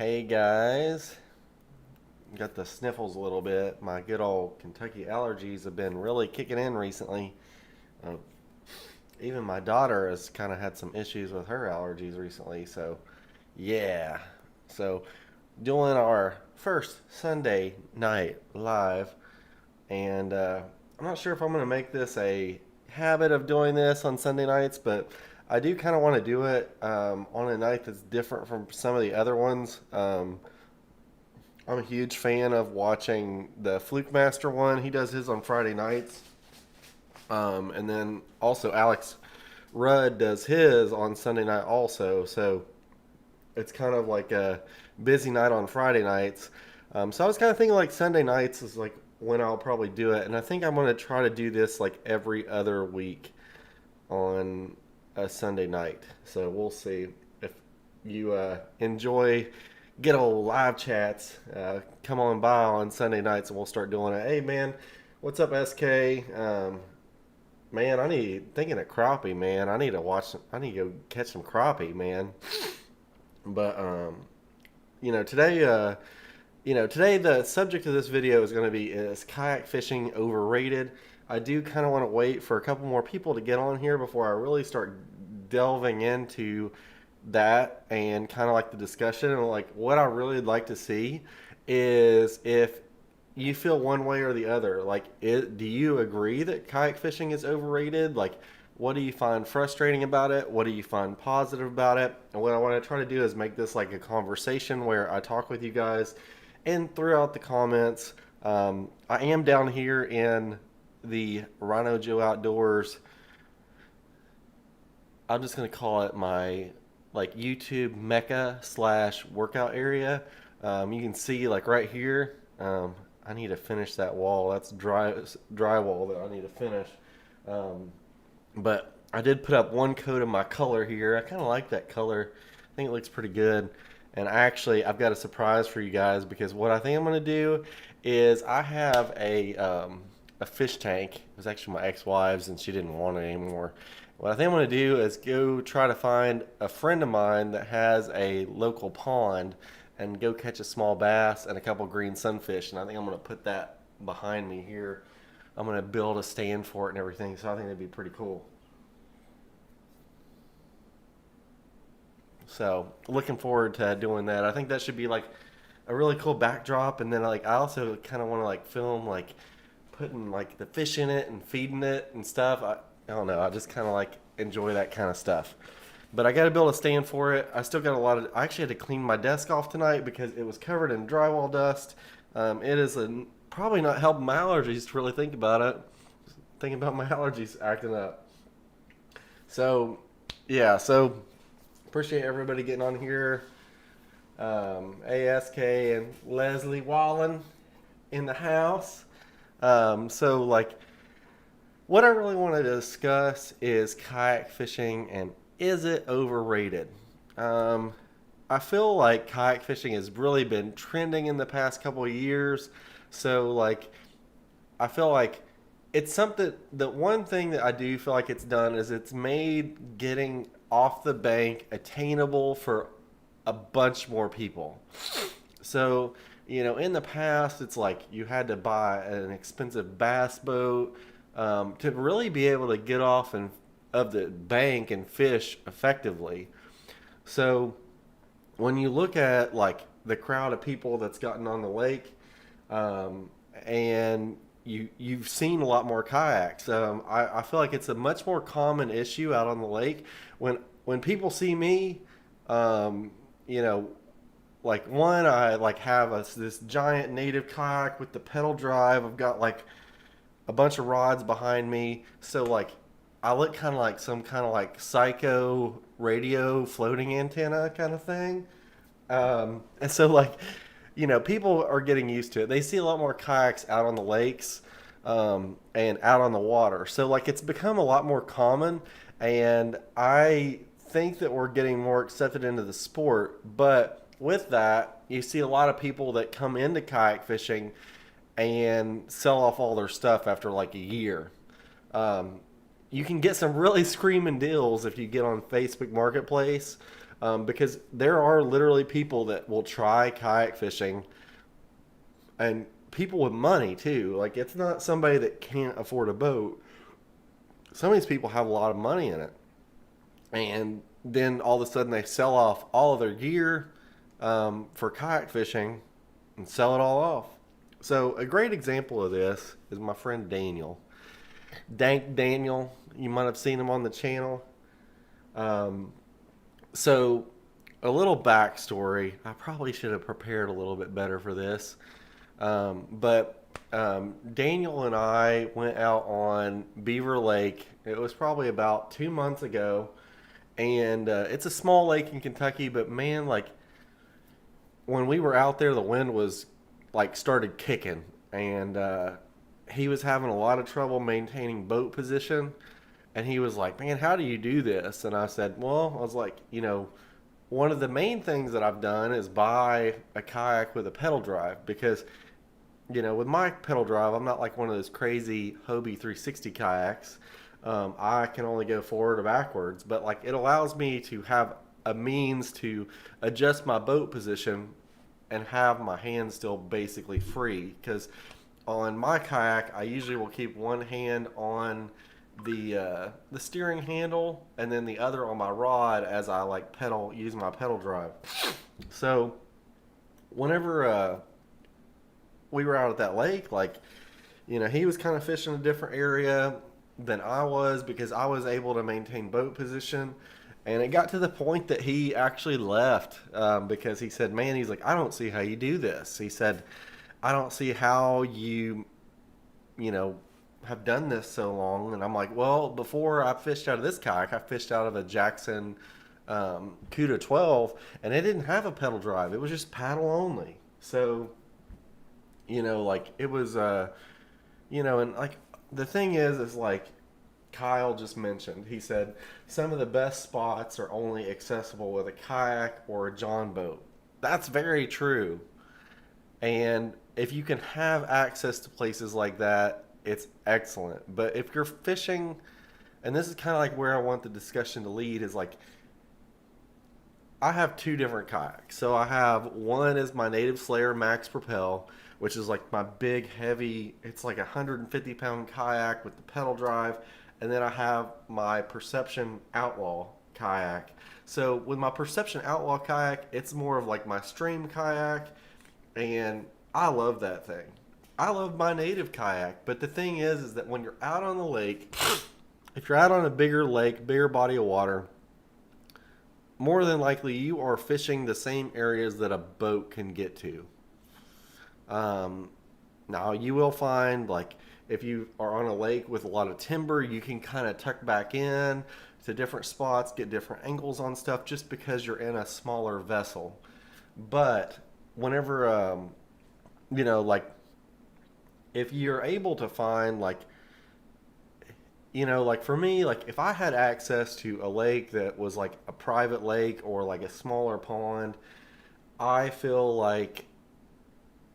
Hey guys, got the sniffles a little bit. My good old Kentucky allergies have been really kicking in recently. Uh, Even my daughter has kind of had some issues with her allergies recently. So, yeah. So, doing our first Sunday night live, and I'm not sure if I'm going to make this a habit of doing this on Sunday nights, but I do kind of want to do it on a night that's different from some of the other ones. I'm a huge fan of watching the Fluke Master one. He does his on Friday nights. And then also Alex Rudd does his on Sunday night also. So it's kind of like a busy night on Friday nights. So I was kind of thinking like Sunday nights is like when I'll probably do it. And I think I'm going to try to do this like every other week on a Sunday night. So we'll see if you enjoy get old live chats. Come on by on Sunday nights and we'll start doing it. Hey man, what's up, SK? Man, I need thinking of crappie, man. I need to watch. I need to go catch some crappie, man. But today, today the subject of this video is going to be is kayak fishing overrated. I do kind of want to wait for a couple more people to get on here before I really start delving into that and kind of like the discussion. And like what I really would like to see is if you feel one way or the other. Like, do you agree that kayak fishing is overrated? Like, what do you find frustrating about it? What do you find positive about it? And what I want to try to do is make this like a conversation where I talk with you guys and throughout the comments. I am down here in the RHINOjoe Outdoors. I'm just going to call it my like YouTube mecca slash workout area. You can see like right here. I need to finish that wall. That's drywall that I need to finish. But I did put up one coat of my color here. I kind of like that color. I think it looks pretty good. And I've got a surprise for you guys because what I think I'm going to do is I have a fish tank. It was actually my ex-wife's and she didn't want it anymore. What I think I'm going to do is go try to find a friend of mine that has a local pond and go catch a small bass and a couple green sunfish. And I think I'm going to put that behind me here. I'm going to build a stand for it and everything. So I think that'd be pretty cool. So looking forward to doing that. I think that should be like a really cool backdrop. And then like I also kind of want to like film like putting like the fish in it and feeding it and stuff. I don't know. I just kind of like enjoy that kind of stuff. But I got to build a stand for it. I still got I actually had to clean my desk off tonight because it was covered in drywall dust. It is probably not helping my allergies to really think about it. Thinking about my allergies acting up. So, yeah. So, appreciate everybody getting on here. ASK and Leslie Wallen in the house. So, like, what I really want to discuss is kayak fishing and is it overrated? I feel like kayak fishing has really been trending in the past couple of years. So, like, I feel like it's something, the one thing that I do feel like it's done is it's made getting off the bank attainable for a bunch more people. So, in the past, it's like you had to buy an expensive bass boat to really be able to get off of the bank and fish effectively. So when you look at like the crowd of people that's gotten on the lake, and you've seen a lot more kayaks. I feel like it's a much more common issue out on the lake when people see me. You know, like one I like have this giant native kayak with the pedal drive. I've got like a bunch of rods behind me, so like I look kind of like some kind of like psycho radio floating antenna kind of thing. And so like, people are getting used to it. They see a lot more kayaks out on the lakes, and out on the water. So like it's become a lot more common, and I think that we're getting more accepted into the sport. But with that, you see a lot of people that come into kayak fishing and sell off all their stuff after like a year. You can get some really screaming deals if you get on Facebook Marketplace because there are literally people that will try kayak fishing, and people with money too. Like, it's not somebody that can't afford a boat. Some of these people have a lot of money in it, and then all of a sudden they sell off all of their gear for kayak fishing and sell it all off. So a great example of this is my friend Daniel. Dank Daniel, you might have seen him on the channel. Um, so a little backstory. I probably should have prepared a little bit better for this. But Daniel and I went out on Beaver Lake. It was probably about 2 months ago. And it's a small lake in Kentucky, but man, like, when we were out there, the wind was like started kicking, and he was having a lot of trouble maintaining boat position. And he was like, "Man, how do you do this?" And I said, "Well, I was like, one of the main things that I've done is buy a kayak with a pedal drive, because with my pedal drive, I'm not like one of those crazy Hobie 360 kayaks. I can only go forward or backwards, but like it allows me to have a means to adjust my boat position and have my hands still basically free. Because on my kayak, I usually will keep one hand on the steering handle and then the other on my rod as I like use my pedal drive. So whenever we were out at that lake, like, he was kind of fishing a different area than I was, because I was able to maintain boat position. And it got to the point that he actually left, because he said, "Man," he's like, "I don't see how you do this." He said, "I don't see how you have done this so long." And I'm like, "Well, before I fished out of this kayak, I fished out of a Jackson Cuda 12, and it didn't have a pedal drive. It was just paddle only." So, like, it was, and like, the thing is like Kyle just mentioned, he said some of the best spots are only accessible with a kayak or a John boat. That's very true. And if you can have access to places like that, it's excellent. But if you're fishing, and this is kind of like where I want the discussion to lead, is like, I have two different kayaks. So I have one is my Native Slayer Max Propel, which is like my big, heavy, it's like a 150-pound kayak with the pedal drive. And then I have my Perception Outlaw kayak. So with my Perception Outlaw kayak, it's more of like my stream kayak, and I love that thing. I love my native kayak, but the thing is that when you're out on the lake, if you're out on a bigger lake, bigger body of water, more than likely you are fishing the same areas that a boat can get to. Now you will find, like, if you are on a lake with a lot of timber, you can kind of tuck back in to different spots, get different angles on stuff, just because you're in a smaller vessel. But whenever, like, if you're able to find, like, like for me, like if I had access to a lake that was like a private lake or like a smaller pond, I feel like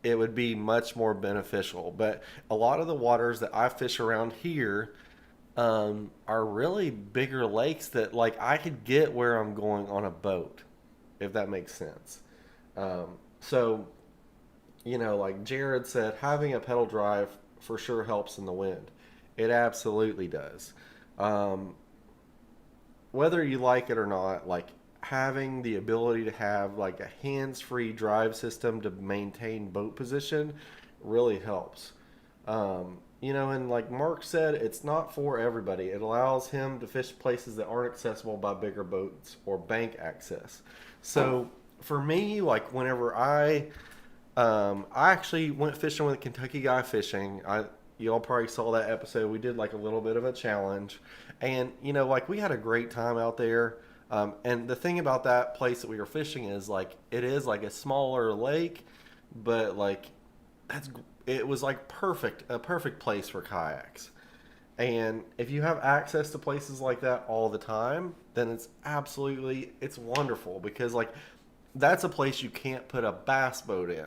it would be much more beneficial. But a lot of the waters that I fish around here are really bigger lakes that, like, I could get where I'm going on a boat, if that makes sense. So, like Jared said, having a pedal drive for sure helps in the wind. It absolutely does. Whether you like it or not, like, having the ability to have like a hands-free drive system to maintain boat position really helps. And like Mark said, it's not for everybody. It allows him to fish places that aren't accessible by bigger boats or bank access. So for me, like, whenever I actually went fishing with a Kentucky guy fishing. You all probably saw that episode. We did like a little bit of a challenge, and like, we had a great time out there. And the thing about that place that we were fishing is, like, it is like a smaller lake, but like it was like a perfect place for kayaks. And if you have access to places like that all the time, then it's wonderful, because like that's a place you can't put a bass boat in.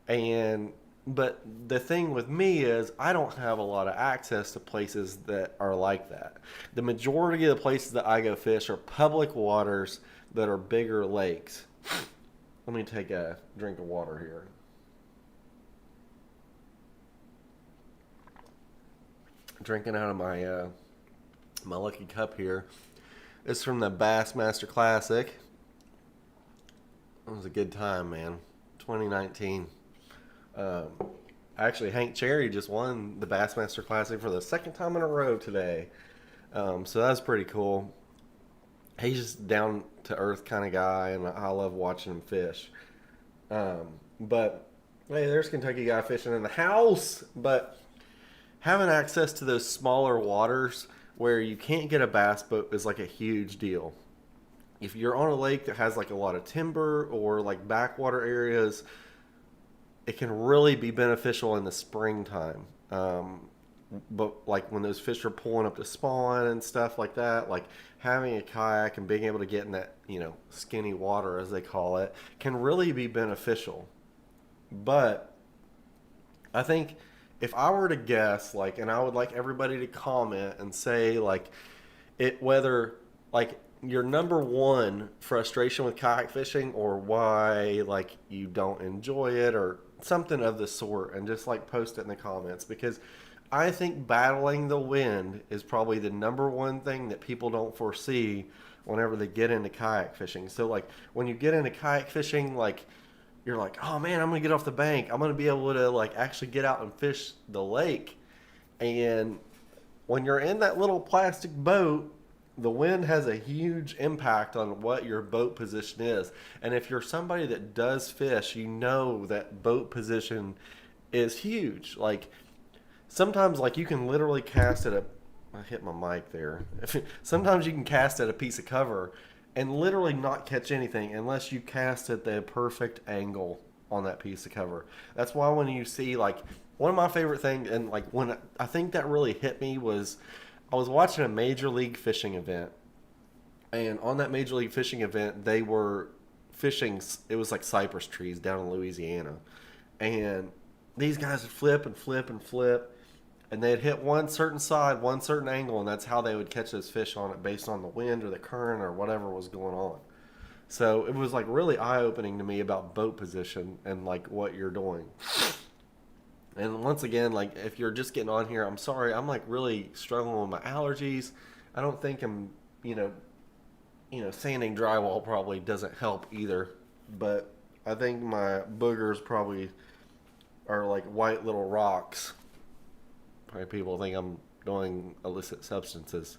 And But the thing with me is I don't have a lot of access to places that are like that. The majority of the places that I go fish are public waters that are bigger lakes. Let me take a drink of water here. Drinking out of my lucky cup here. It's from the Bassmaster Classic. It was a good time, man. 2019. Actually, Hank Cherry just won the Bassmaster Classic for the second time in a row today. So that's pretty cool. He's just down to earth kind of guy, and I love watching him fish. But hey, there's Kentucky guy fishing in the house. But having access to those smaller waters where you can't get a bass boat is like a huge deal. If you're on a lake that has like a lot of timber or like backwater areas, it can really be beneficial in the springtime. But like when those fish are pulling up to spawn and stuff like that, like having a kayak and being able to get in that, skinny water as they call it, can really be beneficial. But I think if I were to guess, like, and I would like everybody to comment and say, like, whether, like, your number one frustration with kayak fishing or why, like, you don't enjoy it or something of the sort, and just, like, post it in the comments, because I think battling the wind is probably the number one thing that people don't foresee whenever they get into kayak fishing. So, like, when you get into kayak fishing, like, you're like, oh man, I'm gonna get off the bank. I'm gonna be able to like actually get out and fish the lake. And when you're in that little plastic boat, the wind has a huge impact on what your boat position is. And if you're somebody that does fish, you know that boat position is huge. Like sometimes, like you can literally cast at a. I hit my mic there. Sometimes you can cast at a piece of cover and literally not catch anything unless you cast at the perfect angle on that piece of cover. That's why when you see, like, one of my favorite things, and like when I think that really hit me was I was watching a major league fishing event, and on that major league fishing event they were fishing, it was like cypress trees down in Louisiana, and these guys would flip and flip and flip, and they'd hit one certain side, one certain angle, and that's how they would catch those fish on it based on the wind or the current or whatever was going on. So it was like really eye-opening to me about boat position and like what you're doing. And once again, like if you're just getting on here, I'm sorry, I'm like really struggling with my allergies. I don't think I'm, sanding drywall probably doesn't help either. But I think my boogers probably are like white little rocks. Probably people think I'm doing illicit substances.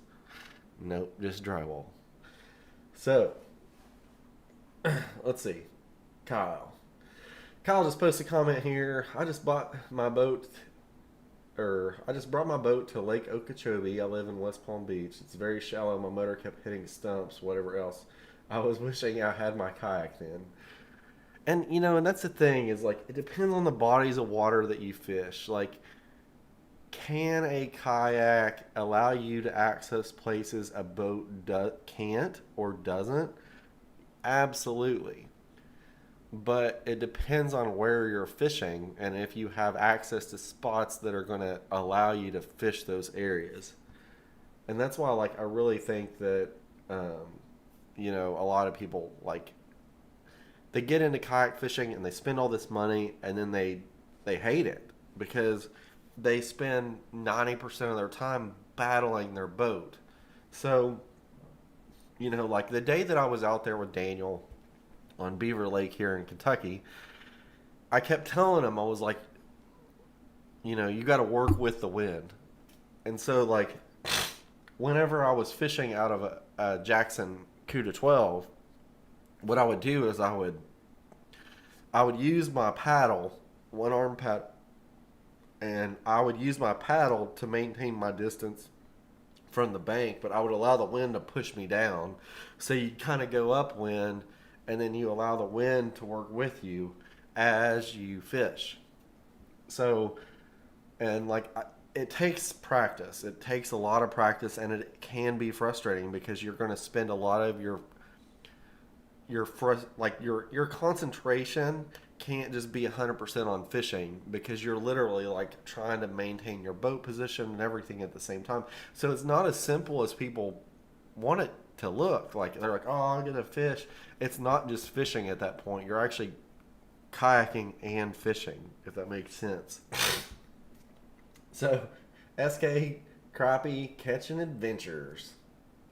Nope, just drywall. So, let's see. Kyle just posted a comment here. I just brought my boat to Lake Okeechobee. I live in West Palm Beach. It's very shallow. My motor kept hitting stumps, whatever else. I was wishing I had my kayak then. And, and that's the thing is, like, it depends on the bodies of water that you fish. Like, can a kayak allow you to access places a boat can't or doesn't? Absolutely. But it depends on where you're fishing and if you have access to spots that are going to allow you to fish those areas. And that's why, like, I really think that, a lot of people, like, they get into kayak fishing and they spend all this money and then they hate it because they spend 90% of their time battling their boat. So, like the day that I was out there with Daniel on Beaver Lake here in Kentucky, I kept telling him, I was like, you got to work with the wind. And so, like, whenever I was fishing out of a Jackson Cuda 12, what I would do is I would use my paddle, one arm paddle, and I would use my paddle to maintain my distance from the bank, but I would allow the wind to push me down. So you kind of go upwind, and then you allow the wind to work with you as you fish. So, and like, it takes practice. It takes a lot of practice, and it can be frustrating because you're going to spend a lot of your your concentration can't just be 100% on fishing, because you're literally like trying to maintain your boat position and everything at the same time. So it's not as simple as people want it to look. Like they're like, oh, I'm gonna fish. It's not just fishing at that point. You're actually kayaking and fishing, if that makes sense. So SK Crappie Catching Adventures.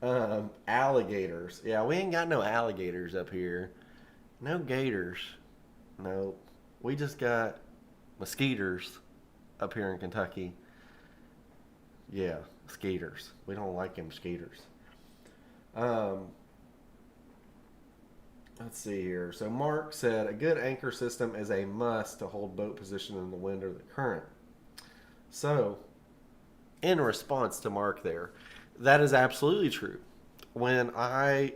Alligators. Yeah, we ain't got no alligators up here. No gators. No. We just got mosquitoes up here in Kentucky. Yeah, skeeters. We don't like them skeeters. Let's see here. So Mark said a good anchor system is a must to hold boat position in the wind or the current. So, in response to Mark there, that is absolutely true. I've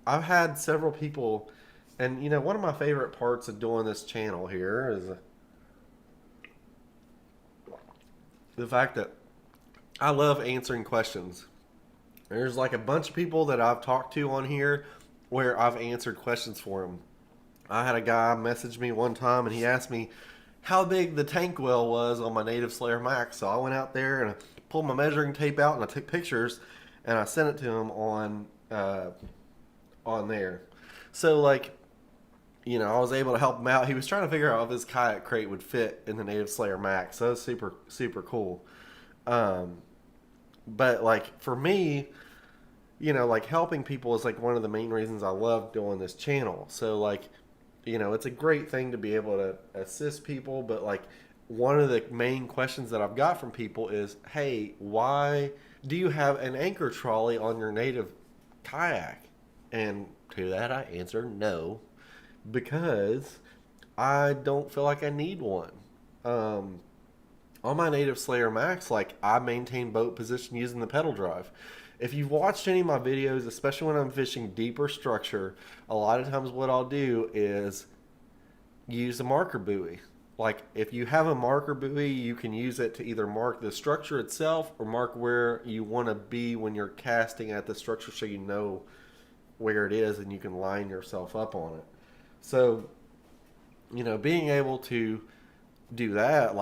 had several people, and one of my favorite parts of doing this channel here is the fact that I love answering questions. There's like a bunch of people that I've talked to on here where I've answered questions for them. I had a guy message me one time and he asked me how big the tank well was on my Native Slayer Max. So I went out there and I pulled my measuring tape out and I took pictures and I sent it to him on there. So I was able to help him out. He was trying to figure out if his kayak crate would fit in the Native Slayer Max. So it was super, super cool. But for me, helping people is one of the main reasons I love doing this channel. So it's a great thing to be able to assist people. But one of the main questions that I've got from people is, hey, why do you have an anchor trolley on your Native kayak? And to that I answer no, because I don't feel like I need one. On my Native Slayer Max, I maintain boat position using the pedal drive. If you've watched any of my videos, especially when I'm fishing deeper structure, a lot of times what I'll do is use a marker buoy. If you have a marker buoy, you can use it to either mark the structure itself or mark where you want to be when you're casting at the structure, so you know where it is and you can line yourself up on it. So, being able to do that,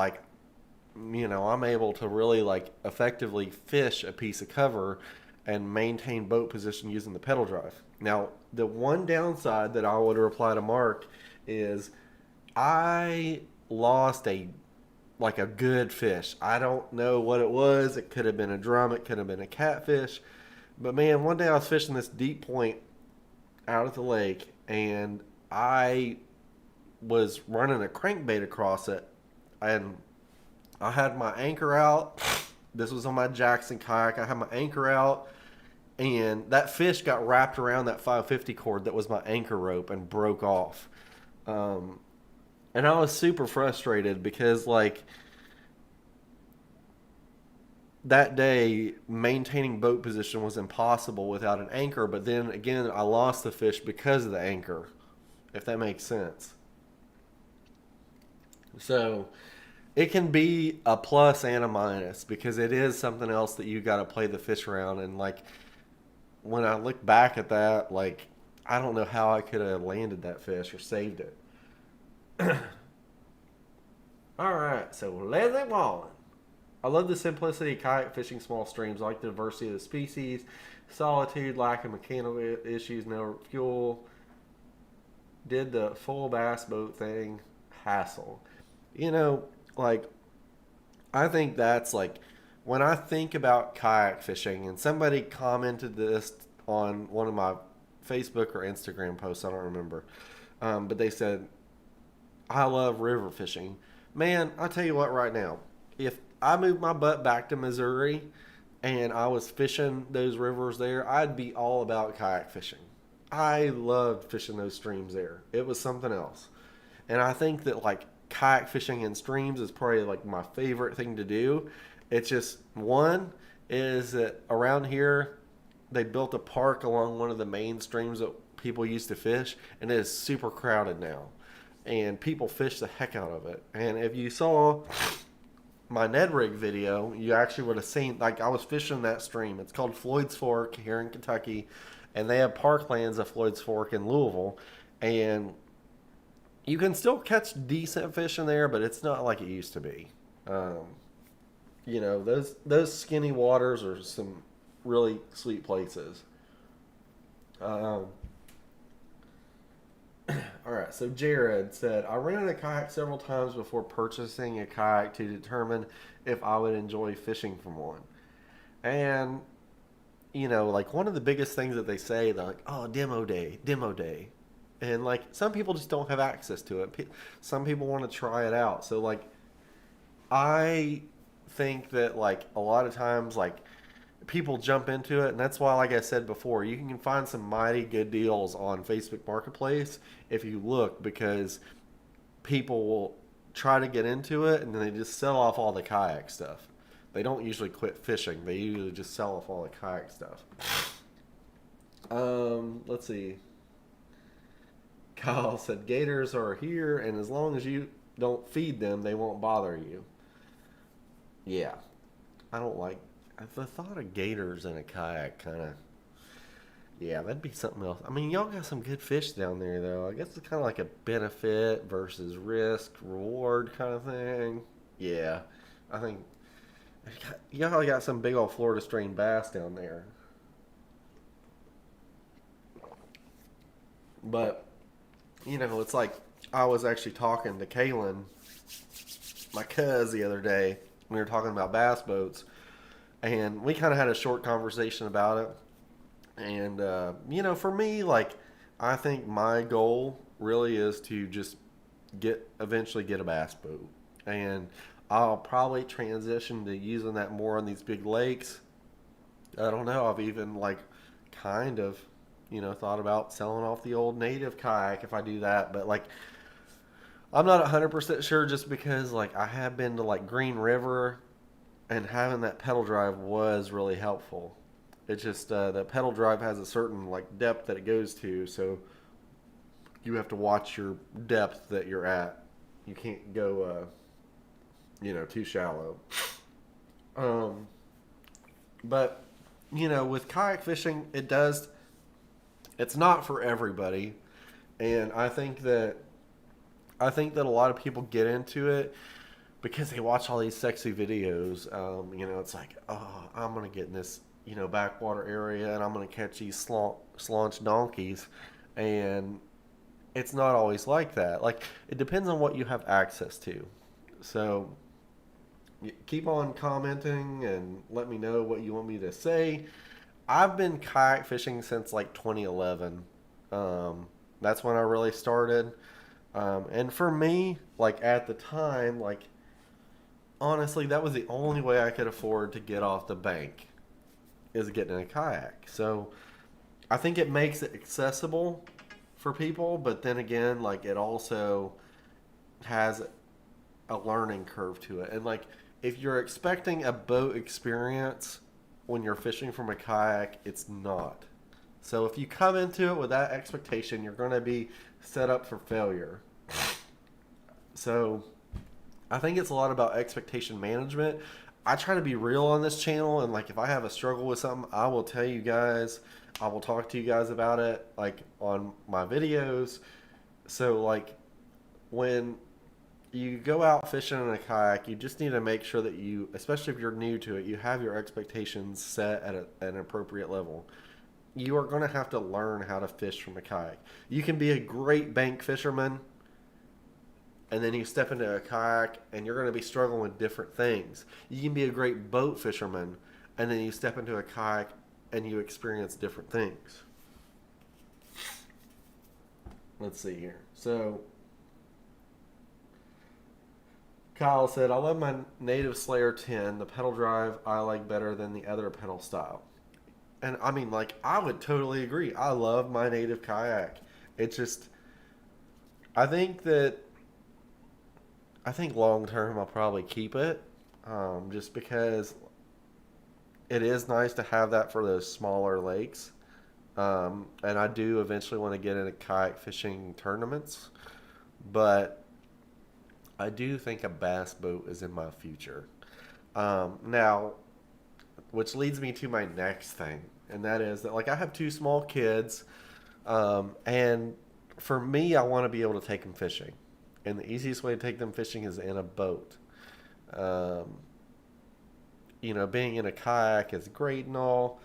I'm able to really effectively fish a piece of cover and maintain boat position using the pedal drive. Now, the one downside that I would reply to Mark is I lost a good fish. I don't know what it was. It could have been a drum. It could have been a catfish. But man, one day I was fishing this deep point out at the lake, and I was running a crankbait across it, and I had my anchor out. This was on my Jackson kayak. I had my anchor out, and that fish got wrapped around that 550 cord that was my anchor rope and broke off. And I was super frustrated because that day maintaining boat position was impossible without an anchor. But then again, I lost the fish because of the anchor, if that makes sense. So it can be a plus and a minus, because it is something else that you got to play the fish around. And when I look back at that, I don't know how I could have landed that fish or saved it. All right, so let's get on. I love the simplicity of kayak fishing small streams. I like the diversity of the species, solitude, lack of mechanical issues, no fuel. Did the full bass boat thing, hassle. I think that's when I think about kayak fishing, and somebody commented this on one of my Facebook or Instagram posts, I don't remember, but they said, I love river fishing. Man, I'll tell you what right now, if I moved my butt back to Missouri and I was fishing those rivers there, I'd be all about kayak fishing. I loved fishing those streams there. It was something else. And I think that kayak fishing in streams is probably my favorite thing to do. It's just, one is that around here they built a park along one of the main streams that people used to fish, and it is super crowded now, and people fish the heck out of it. And if you saw my Ned Rig video, you actually would have seen, like, I was fishing that stream. It's called Floyd's Fork here in Kentucky, and they have parklands at Floyd's Fork in Louisville, and you can still catch decent fish in there, but it's not like it used to be. Um, those skinny waters are some really sweet places. Um, all right, so Jared said, I rented a kayak several times before purchasing a kayak to determine if I would enjoy fishing from one. And, like one of the biggest things that they say, they're like, oh, demo day, demo day. And like some people just don't have access to it. Some people want to try it out. So like I think that like a lot of times like people jump into it, and that's why, like I said before, you can find some mighty good deals on Facebook Marketplace if you look, because people will try to get into it and then they just sell off all the kayak stuff. They don't usually quit fishing. They usually just sell off all the kayak stuff. Let's see. Kyle said gators are here, and as long as you don't feed them, they won't bother you. Yeah, I don't like the thought of gators in a kayak. Kind of, yeah, that'd be something else. I mean, y'all got some good fish down there, though. I guess it's kind of like a benefit versus risk reward kind of thing. Yeah, I think y'all got some big old Florida strain bass down there. But it's like I was actually talking to Kaylin, my cuz, the other day. We were talking about bass boats, and we kind of had a short conversation about it. And for me, like, I think my goal really is to just eventually get a bass boat, and I'll probably transition to using that more on these big lakes. I don't know. I've even like kind of thought about selling off the old native kayak if I do that, but like I'm not 100% sure, just because like I have been to like Green River, and having that pedal drive was really helpful. It's just that pedal drive has a certain like depth that it goes to, so you have to watch your depth that you're at. You can't go too shallow. But with kayak fishing, it's not for everybody, and I think that a lot of people get into it because they watch all these sexy videos. It's like, oh, I'm gonna get in this backwater area and I'm gonna catch these slaunch donkeys, and it's not always like that. Like, it depends on what you have access to. So keep on commenting and let me know what you want me to say. I've been kayak fishing since like 2011. That's when I really started. And for me, like at the time, like honestly, that was the only way I could afford to get off the bank, is getting in a kayak. So I think it makes it accessible for people, but then again, like it also has a learning curve to it. And like if you're expecting a boat experience when you're fishing from a kayak, it's not. So if you come into it with that expectation, you're going to be set up for failure. So I think it's a lot about expectation management. I try to be real on this channel, and like if I have a struggle with something, I will tell you guys. I will talk to you guys about it, like on my videos. So like when you go out fishing in a kayak, you just need to make sure that you, especially if you're new to it, you have your expectations set at an appropriate level. You are going to have to learn how to fish from a kayak. You can be a great bank fisherman, and then you step into a kayak and you're going to be struggling with different things. You can be a great boat fisherman, and then you step into a kayak and you experience different things. Let's see here. So Kyle said, I love my Native Slayer 10. The pedal drive I like better than the other pedal style. And I mean, like, I would totally agree. I love my Native kayak. It's just, I think long term I'll probably keep it, just because it is nice to have that for those smaller lakes. And I do eventually want to get into kayak fishing tournaments, but I do think a bass boat is in my future. Now, which leads me to my next thing, and that is that like I have two small kids, and for me, I want to be able to take them fishing, and the easiest way to take them fishing is in a boat. Um, Being in a kayak is great and all,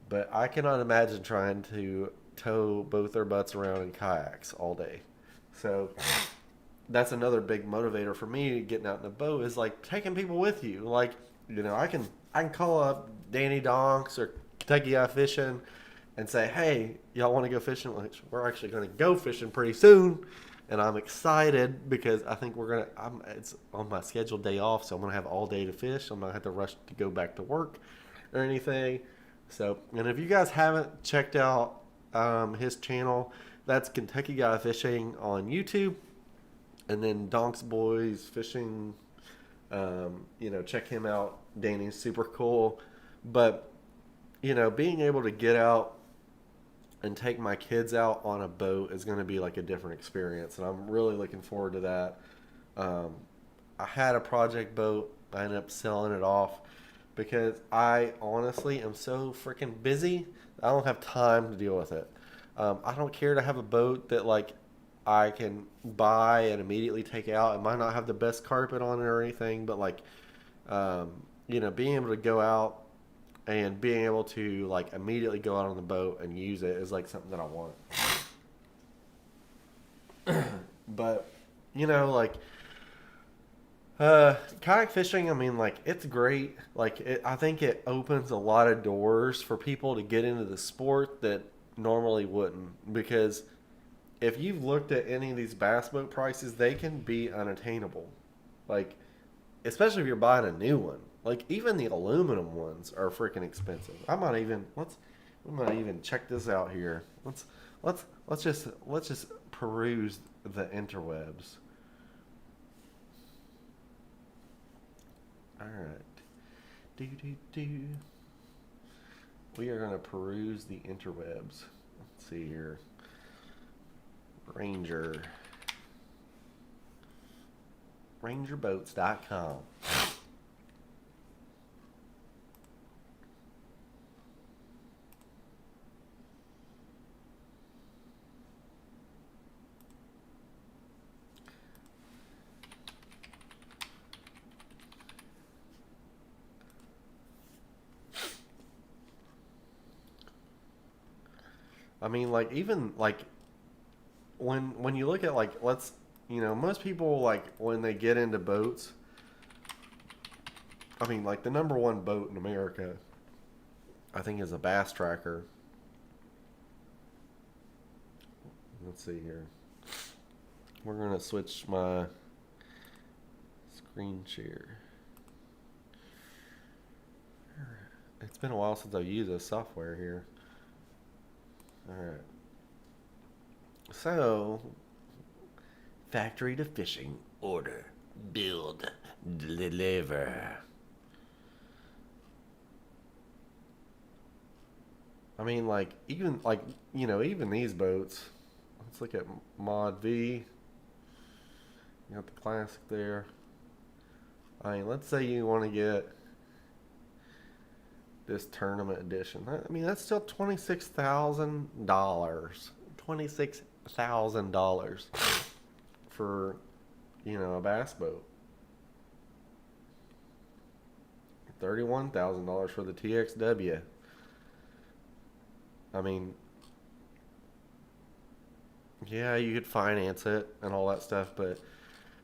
but I cannot imagine trying to tow both their butts around in kayaks all day. So that's another big motivator for me getting out in the boat is like taking people with you. Like, I can call up Danny Donks or Kentucky Eye Fishing and say, hey, y'all want to go fishing? Which we're actually going to go fishing pretty soon. And I'm excited because I think it's on my scheduled day off, so I'm going to have all day to fish. I'm not going to have to rush to go back to work or anything. So, and if you guys haven't checked out his channel, that's Kentucky Guy Fishing on YouTube. And then Donks Boys Fishing, check him out. Danny's super cool. But, being able to get out and take my kids out on a boat is going to be like a different experience. And I'm really looking forward to that. I had a project boat. I ended up selling it off because I honestly am so freaking busy. I don't have time to deal with it. I don't care to have a boat that like I can buy and immediately take out. It might not have the best carpet on it or anything, but like, being able to go out and being able to like immediately go out on the boat and use it is like something that I want. But like kayak fishing, I mean, like it's great. I think it opens a lot of doors for people to get into the sport that normally wouldn't, because if you've looked at any of these bass boat prices, they can be unattainable. Like, especially if you're buying a new one. Like, even the aluminum ones are freaking expensive. We might even check this out here. Let's just peruse the interwebs. All right. Do do do. We are gonna peruse the interwebs. Let's see here. rangerboats.com. I mean, like, even like when you look at like most people, like when they get into boats, I mean, like the number one boat in America I think is a bass tracker. Let's see here. We're gonna switch my screen share. It's been a while since I've used this software here. Alright. So, factory to fishing, order, build, deliver. I mean, like, even these boats. Let's look at Mod V. You got the classic there. I mean, let's say you want to get this tournament edition. I mean, that's still $26,000. $26,000 for, a bass boat. $31,000 for the TXW. I mean, yeah, you could finance it and all that stuff, but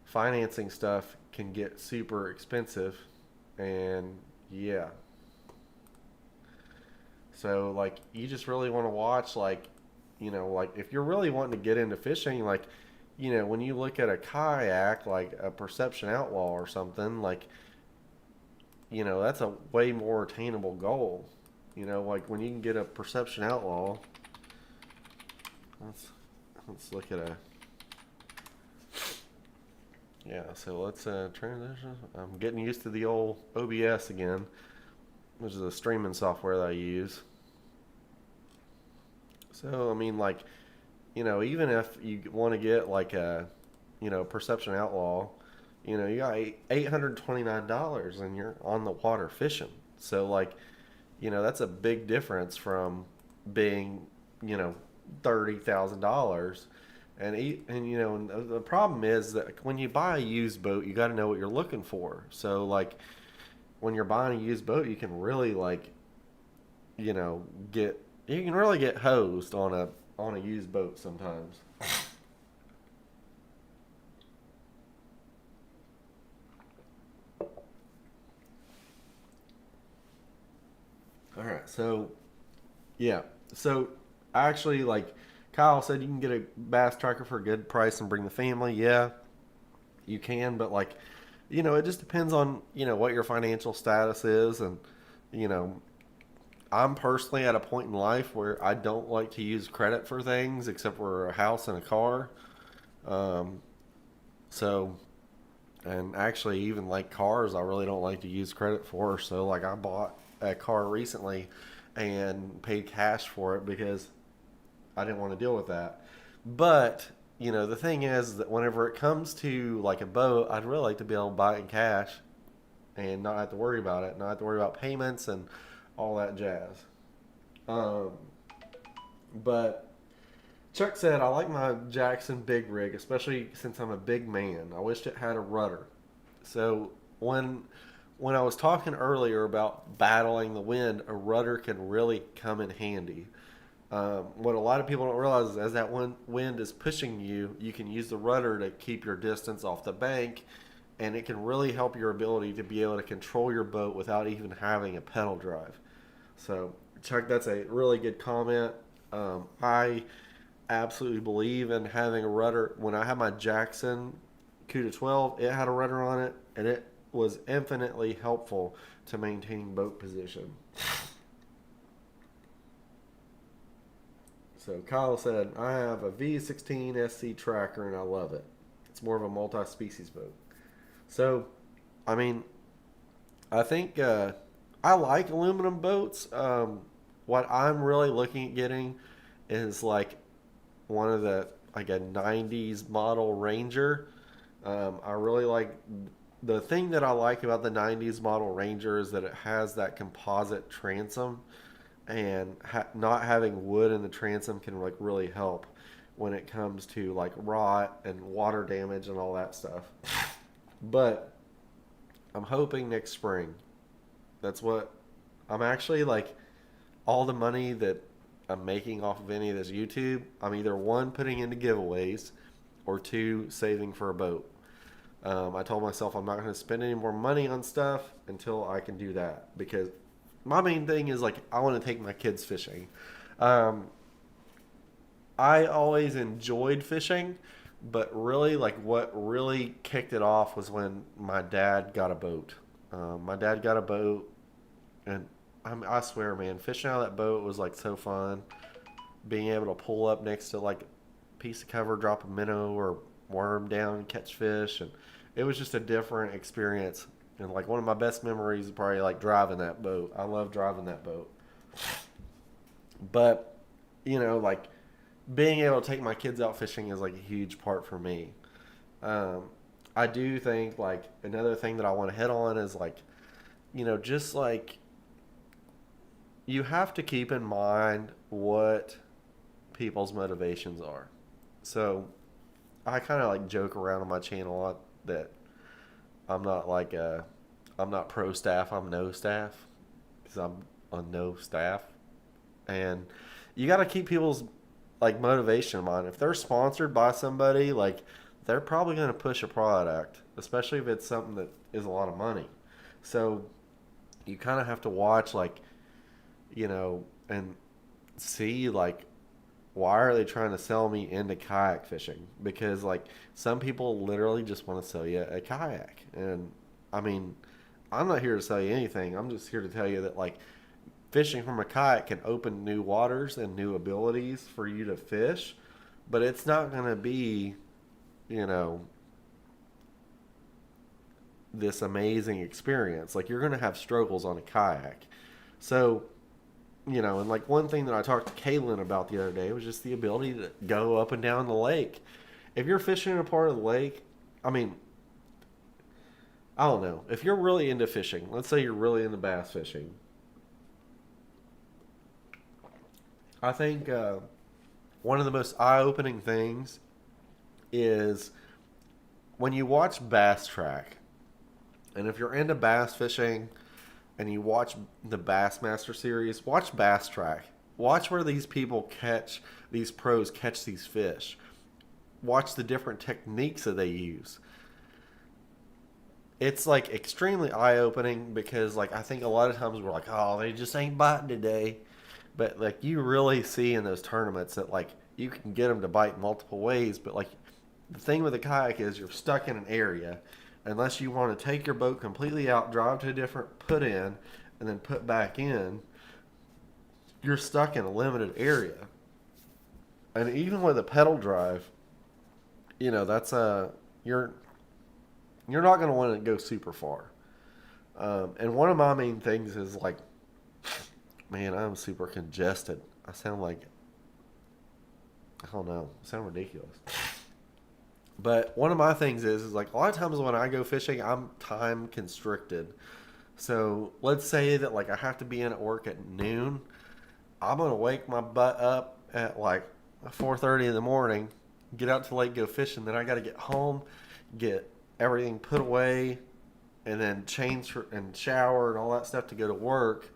financing stuff can get super expensive, and yeah. So, like, you just really want to watch, like, like, if you're really wanting to get into fishing, like, when you look at a kayak, like a Perception Outlaw or something, like, that's a way more attainable goal. Like, when you can get a Perception Outlaw, let's look at so let's transition. I'm getting used to the old OBS again, which is a streaming software that I use. So, I mean, like, even if you want to get like a, Perception Outlaw, You got $829 and you're on the water fishing. So like, that's a big difference from being, $30,000. And the problem is that when you buy a used boat, you got to know what you're looking for. So like, when you're buying a used boat, you can really like, get you can really get hosed on a used boat sometimes. All right, so yeah, so actually, like Kyle said, you can get a bass tracker for a good price and bring the family. Yeah, you can, but like, it just depends on what your financial status is, and you know, I'm personally at a point in life where I don't like to use credit for things except for a house and a car. Um, so, and actually, even like cars, I really don't like to use credit for. So, like, I bought a car recently and paid cash for it because I didn't want to deal with that. But, the thing is that whenever it comes to like a boat, I'd really like to be able to buy it in cash and not have to worry about it, not have to worry about payments and all that jazz. Um, but Chuck said, I like my Jackson big rig, especially since I'm a big man. I wished it had a rudder. So when I was talking earlier about battling the wind, a rudder can really come in handy. What a lot of people don't realize is as that wind is pushing you, you can use the rudder to keep your distance off the bank, and it can really help your ability to be able to control your boat without even having a pedal drive. So, Chuck, that's a really good comment. I absolutely believe in having a rudder. When I had my Jackson CUDA 12, it had a rudder on it, and it was infinitely helpful to maintaining boat position. So Kyle said, I have a V16 SC tracker and I love it. It's more of a multi-species boat. So, I mean, I think I like aluminum boats. What I'm really looking at getting is like one of the like a '90s model Ranger. I really like the thing that I like about the '90s model Ranger is that it has that composite transom, and not having wood in the transom can like really help when it comes to like rot and water damage and all that stuff. But I'm hoping next spring. That's what I'm actually like. All the money that I'm making off of any of this YouTube, I'm either one putting into giveaways or two saving for a boat. I told myself I'm not going to spend any more money on stuff until I can do that because my main thing is like I want to take my kids fishing. Um, I always enjoyed fishing, but really like what really kicked it off was when my dad got a boat. My dad got a boat, and I swear, man, fishing out of that boat was like so fun. Being able to pull up next to like a piece of cover, drop a minnow or worm down, and catch fish, and it was just a different experience. And like one of my best memories is probably like driving that boat. I love driving that boat. But like being able to take my kids out fishing is like a huge part for me. Um, I do think like another thing that I want to hit on is like just like you have to keep in mind what people's motivations are. So I kind of like joke around on my channel a lot that I'm not like I'm not pro staff, I'm no staff because I'm on no staff, and you got to keep people's like motivation in mind. If they're sponsored by somebody, like they're probably going to push a product, especially if it's something that is a lot of money. So you kind of have to watch like and see like why are they trying to sell me into kayak fishing? Because like some people literally just want to sell you a kayak, and I mean, I'm not here to sell you anything. I'm just here to tell you that like fishing from a kayak can open new waters and new abilities for you to fish, but it's not going to be, you know, this amazing experience. Like you're going to have struggles on a kayak. So, and like one thing that I talked to Kaylin about the other day was just the ability to go up and down the lake. If you're fishing in a part of the lake, I mean, I don't know. If you're really into fishing, let's say you're really into bass fishing, I think one of the most eye-opening things is when you watch Bass Track. And if you're into bass fishing and you watch the Bassmaster series, watch Bass Track. Watch where these people catch, these pros catch these fish. Watch the different techniques that they use. It's like extremely eye-opening because like I think a lot of times we're like, oh, they just ain't biting today. But like you really see in those tournaments that like you can get them to bite multiple ways. But like the thing with a kayak is you're stuck in an area unless you want to take your boat completely out, drive to a different put in, and then put back in. You're stuck in a limited area. And even with a pedal drive, you know that's you're not going to want to go super far. And one of my main things is like, man, I'm super congested. I sound like, I don't know, I sound ridiculous. But one of my things is like a lot of times when I go fishing, I'm time constricted. So let's say that like I have to be in at work at noon. I'm gonna wake my butt up at like 4:30 in the morning, get out to the lake, go fishing. Then I got to get home, get everything put away, and then change and shower and all that stuff to go to work.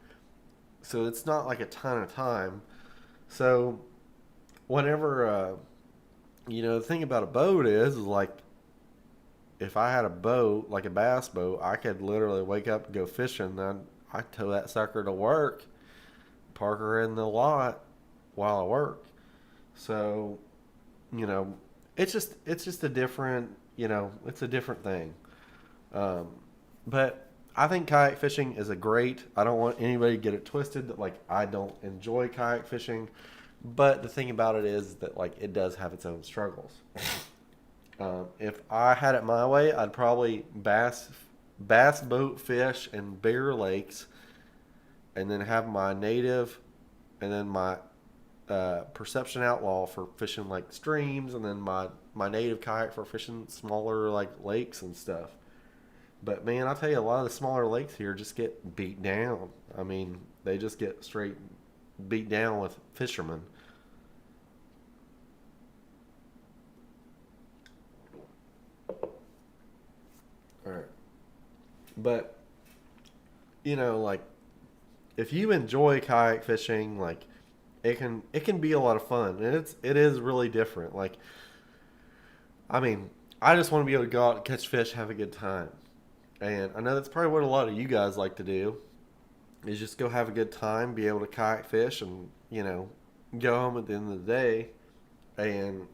So it's not like a ton of time. So whenever the thing about a boat is like if I had a boat like a bass boat, I could literally wake up and go fishing. Then I tow that sucker to work, park her in the lot while I work. So it's just a different it's a different thing. But I think kayak fishing is a great. I don't want anybody to get it twisted that like I don't enjoy kayak fishing. But the thing about it is that like it does have its own struggles. If I had it my way, I'd probably bass boat fish in bigger lakes, and then have my native, and then my perception outlaw for fishing like streams, and then my native kayak for fishing smaller like lakes and stuff. But man, I tell you, a lot of the smaller lakes here just get beat down. I mean, they just get straight beat down with fishermen. All right. But like if you enjoy kayak fishing, like it can be a lot of fun, and it is really different. Like I mean, I just want to be able to go out and catch fish, have a good time. And I know that's probably what a lot of you guys like to do is just go have a good time, be able to kayak fish, and go home at the end of the day. And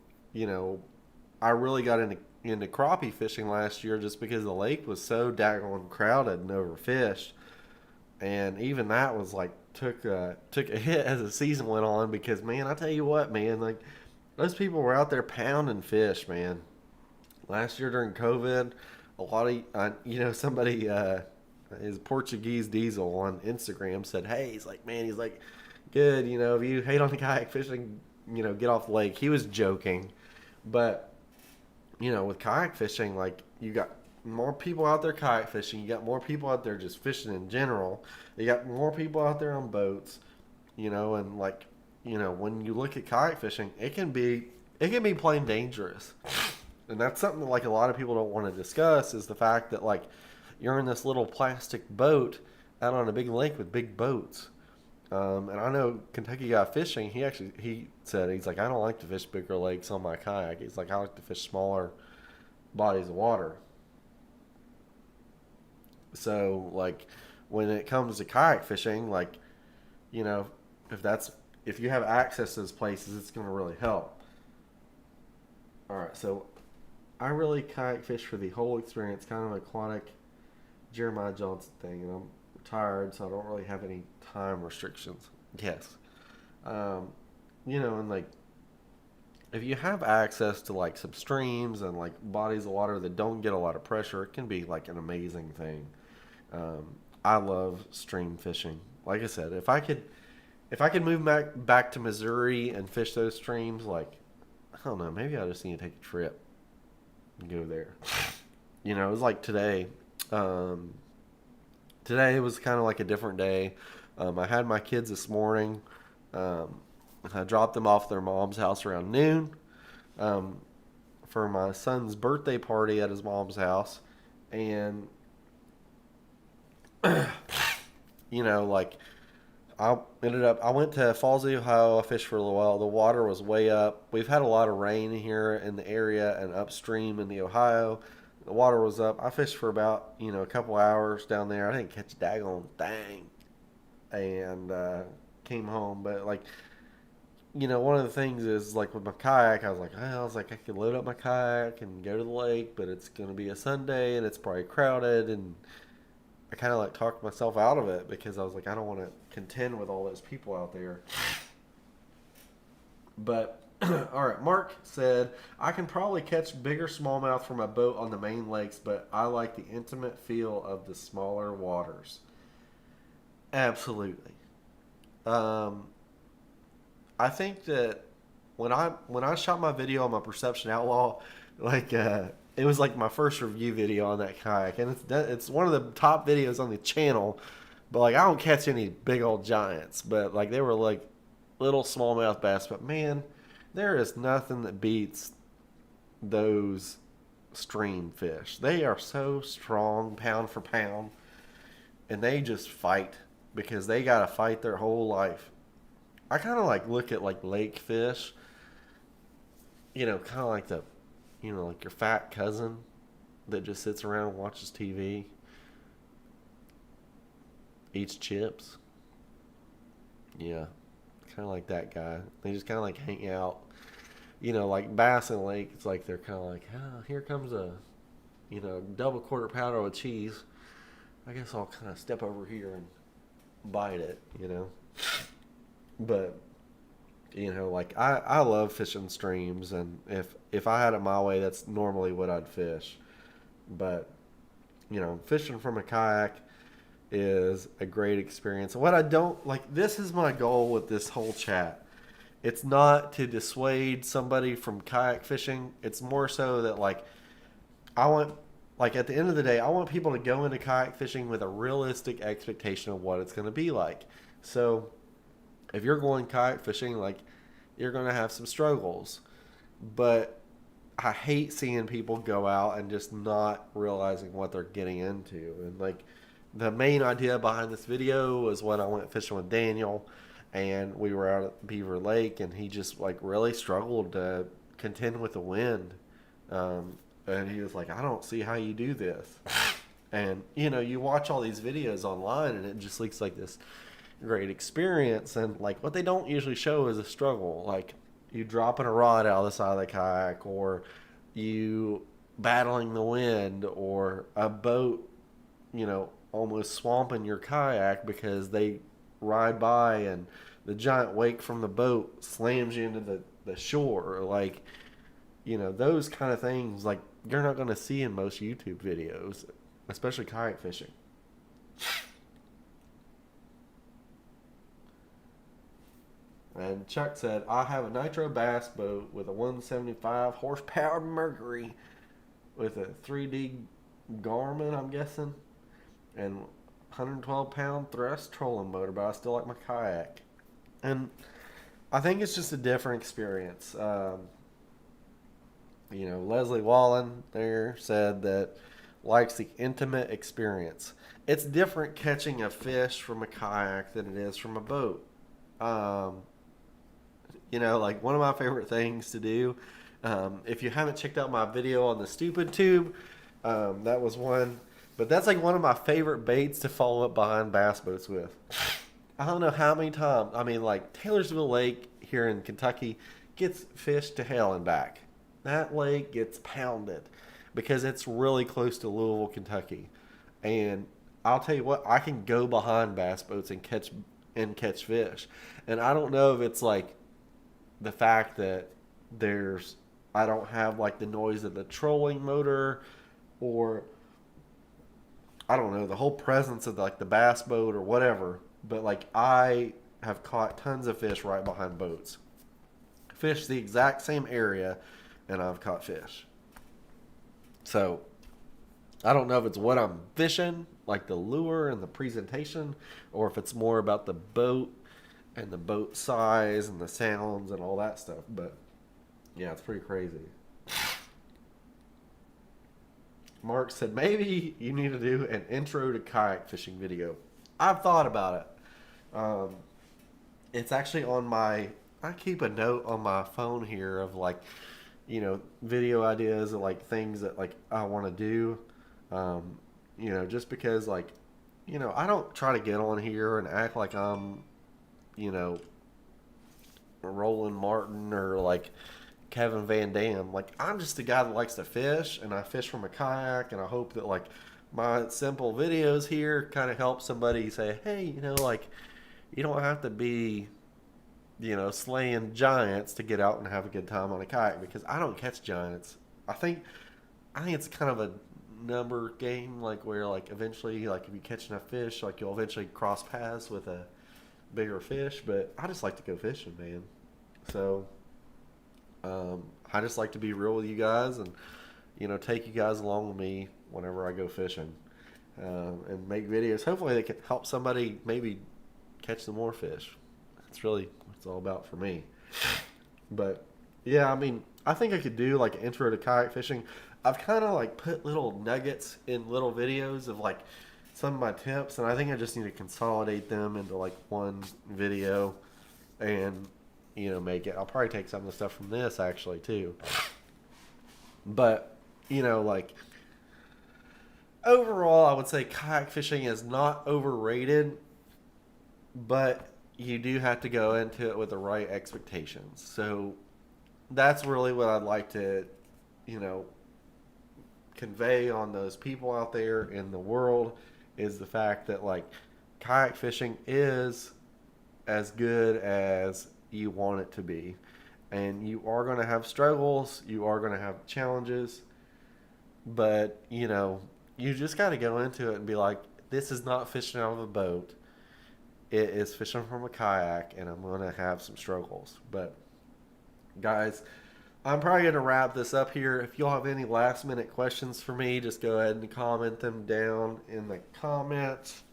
I really got into crappie fishing last year just because the lake was so daggone crowded and overfished. And even that was like took a hit as the season went on because man, I tell you what, man, like those people were out there pounding fish, man. Last year during COVID, a lot of somebody his Portuguese Diesel on Instagram said, hey, he's like, good, if you hate on the kayak fishing, get off the lake. He was joking. But, with kayak fishing, like, you got more people out there kayak fishing. You got more people out there just fishing in general. You got more people out there on boats, and, like, when you look at kayak fishing, it can be plain dangerous. And that's something that, like, a lot of people don't want to discuss is the fact that, like, you're in this little plastic boat out on a big lake with big boats. And I know Kentucky Guy Fishing, he said, he's like, I don't like to fish bigger lakes on my kayak. He's like, I like to fish smaller bodies of water. So, like, when it comes to kayak fishing, like, if you have access to those places, it's going to really help. All right, so I really kayak fish for the whole experience, kind of aquatic Jeremiah Johnson thing, and I'm retired, so I don't really have any time restrictions. Yes. And like, if you have access to like some streams and like bodies of water that don't get a lot of pressure, it can be like an amazing thing. I love stream fishing. Like I said, if I could move back to Missouri and fish those streams, like, I don't know, maybe I just need to take a trip and go there. It was like today. Um, Today was kind of like a different day. I had my kids this morning. Um, I dropped them off at their mom's house around noon um, for my son's birthday party at his mom's house. And, like, I went to Fallsview, Ohio. I fished for a little while. The water was way up. We've had a lot of rain here in the area and upstream in the Ohio. The water was up. I fished for about, a couple hours down there. I didn't catch a daggone thing. And came home. But, like, one of the things is, like, with my kayak, I could load up my kayak and go to the lake, but it's going to be a Sunday and it's probably crowded. And I kind of, like, talked myself out of it because I was like, I don't want to contend with all those people out there. But, all right, Mark said, I can probably catch bigger smallmouth from a boat on the main lakes, but I like the intimate feel of the smaller waters. Absolutely. Um, I think that when I shot my video on my Perception Outlaw, like it was like my first review video on that kayak, and it's one of the top videos on the channel. But like I don't catch any big old giants, but like they were like little smallmouth bass. But man, there is nothing that beats those stream fish. They are so strong, pound for pound, and they just fight because they gotta fight their whole life. I kind of like look at like lake fish, kind of like like your fat cousin that just sits around and watches TV, eats chips. Yeah, kind of like that guy. They just kind of like hang out. Like bass in a lake, it's like they're kind of like, oh, here comes a, double quarter pounder with cheese. I guess I'll kind of step over here and bite it. But like I love fishing streams, and if I had it my way, that's normally what I'd fish. But fishing from a kayak is a great experience. What I don't like, this is my goal with this whole chat. It's not to dissuade somebody from kayak fishing. It's more so that like I want, like at the end of the day, I want people to go into kayak fishing with a realistic expectation of what it's going to be like. So if you're going kayak fishing, like you're going to have some struggles. But I hate seeing people go out and just not realizing what they're getting into. And like the main idea behind this video was when I went fishing with Daniel and we were out at Beaver Lake, and he just like really struggled to contend with the wind. And he was like, I don't see how you do this. And you watch all these videos online and it just looks like this great experience, and like what they don't usually show is a struggle, like you dropping a rod out of the side of the kayak, or you battling the wind, or a boat almost swamping your kayak because they ride by and the giant wake from the boat slams you into the shore. Like those kind of things, like you're not going to see in most YouTube videos, especially kayak fishing. And Chuck said, I have a nitro bass boat with a 175 horsepower Mercury with a 3D Garmin, I'm guessing, and 112 pound thrust trolling motor, but I still like my kayak. And I think it's just a different experience. Leslie Wallen there said that likes the intimate experience. It's different catching a fish from a kayak than it is from a boat. Like one of my favorite things to do, if you haven't checked out my video on the stupid tube, that was one. But that's like one of my favorite baits to follow up behind bass boats with. I don't know how many times. I mean, like Taylorsville Lake here in Kentucky gets fished to hell and back. That lake gets pounded because it's really close to Louisville, Kentucky. And I'll tell you what, I can go behind bass boats and catch fish. And I don't know if it's like the fact that I don't have like the noise of the trolling motor, or I don't know, the whole presence of like the bass boat or whatever. But like I have caught tons of fish right behind boats. Fished the exact same area and I've caught fish. So I don't know if it's what I'm fishing, like the lure and the presentation, or if it's more about the boat and the boat size and the sounds and all that stuff. But yeah, it's pretty crazy. Mark said maybe you need to do an intro to kayak fishing video. I've thought about it. It's actually on my. I keep a note on my phone here of like, video ideas of like things that like I want to do. Just because like, I don't try to get on here and act like I'm, you know, Roland Martin or like Kevin Van Dam. Like I'm just a guy that likes to fish, and I fish from a kayak, and I hope that like my simple videos here kind of help somebody say, hey, like you don't have to be, slaying giants to get out and have a good time on a kayak because I don't catch giants. I think I think it's kind of a number game, like where like eventually like if you catch enough fish, like you'll eventually cross paths with a bigger fish. But I just like to go fishing, man. So I just like to be real with you guys and take you guys along with me whenever I go fishing and make videos. Hopefully they can help somebody maybe catch some more fish. That's really what it's all about for me. But yeah, I mean, I think I could do like an intro to kayak fishing. I've kind of like put little nuggets in little videos of like some of my tips, and I think I just need to consolidate them into like one video and make it. I'll probably take some of the stuff from this actually too. But like overall, I would say kayak fishing is not overrated, but you do have to go into it with the right expectations. So that's really what I'd like to, convey on those people out there in the world is the fact that like kayak fishing is as good as you want it to be. And you are going to have struggles, you are going to have challenges, but you just got to go into it and be like, this is not fishing out of a boat. It is fishing from a kayak, and I'm going to have some struggles. But guys, I'm probably going to wrap this up here. If y'all have any last minute questions for me, just go ahead and comment them down in the comments,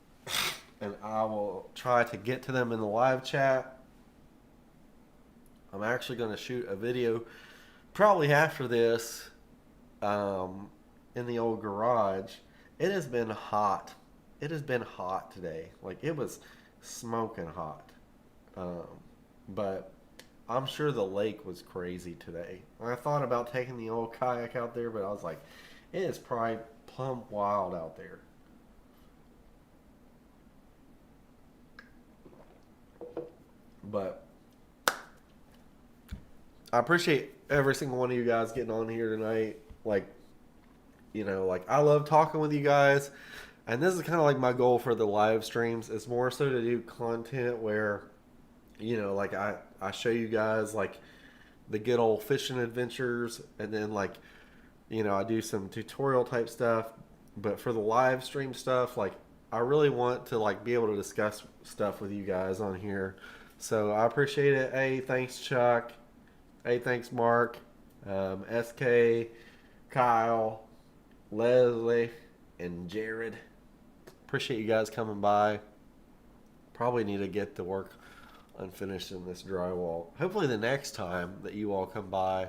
and I will try to get to them in the live chat. I'm actually going to shoot a video probably after this in the old garage. It has been hot. It has been hot today. Like it was smoking hot. But I'm sure the lake was crazy today. I thought about taking the old kayak out there, but I was like, it is probably plumb wild out there. But I appreciate every single one of you guys getting on here tonight. Like, like I love talking with you guys. And this is kind of like my goal for the live streams. It's more so to do content where, like I show you guys like the good old fishing adventures, and then like, I do some tutorial type stuff. But for the live stream stuff, like I really want to like be able to discuss stuff with you guys on here. So I appreciate it. Hey, thanks Chuck. Hey, thanks Mark, SK, Kyle, Leslie, and Jared. Appreciate you guys coming by. Probably need to get to work on finishing this drywall. Hopefully the next time that you all come by,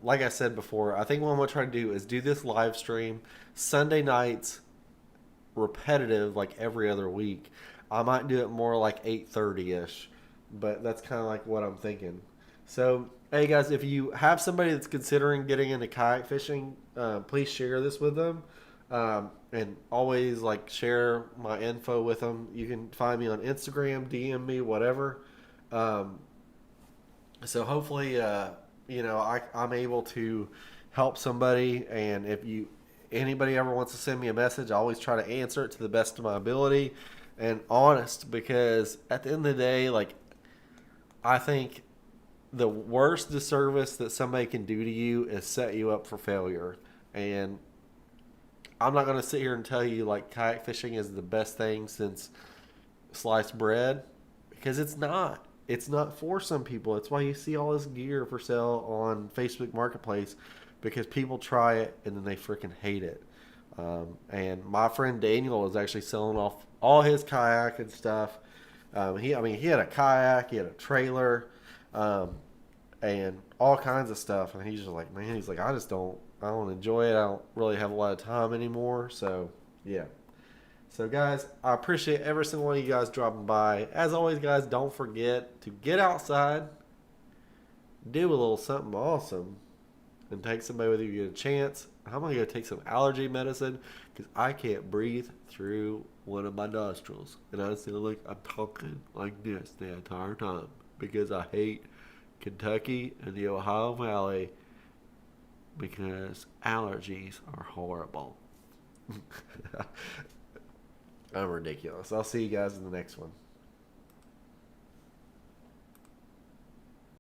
like I said before, I think what I'm going to try to do is do this live stream Sunday nights, repetitive like every other week. I might do it more like 8:30ish, but that's kind of like what I'm thinking. So, hey guys, if you have somebody that's considering getting into kayak fishing, please share this with them. And always like share my info with them. You can find me on Instagram, DM me, whatever. So hopefully, I'm able to help somebody. And if anybody ever wants to send me a message, I always try to answer it to the best of my ability and honest, because at the end of the day, like I think the worst disservice that somebody can do to you is set you up for failure. And I'm not going to sit here and tell you like kayak fishing is the best thing since sliced bread, because it's not. It's not for some people. It's why you see all this gear for sale on Facebook Marketplace, because people try it and then they freaking hate it. And my friend Daniel was actually selling off all his kayak and stuff. He had a kayak, he had a trailer, um, and all kinds of stuff. And he's just like, man, he's like, I don't enjoy it. I don't really have a lot of time anymore. So, yeah. So, guys, I appreciate every single one of you guys dropping by. As always, guys, don't forget to get outside, do a little something awesome, and take somebody with you. You get a chance. I'm going to go take some allergy medicine because I can't breathe through one of my nostrils. And I just feel like I'm talking like this the entire time because I hate Kentucky and the Ohio Valley because allergies are horrible. I'm ridiculous. I'll see you guys in the next one.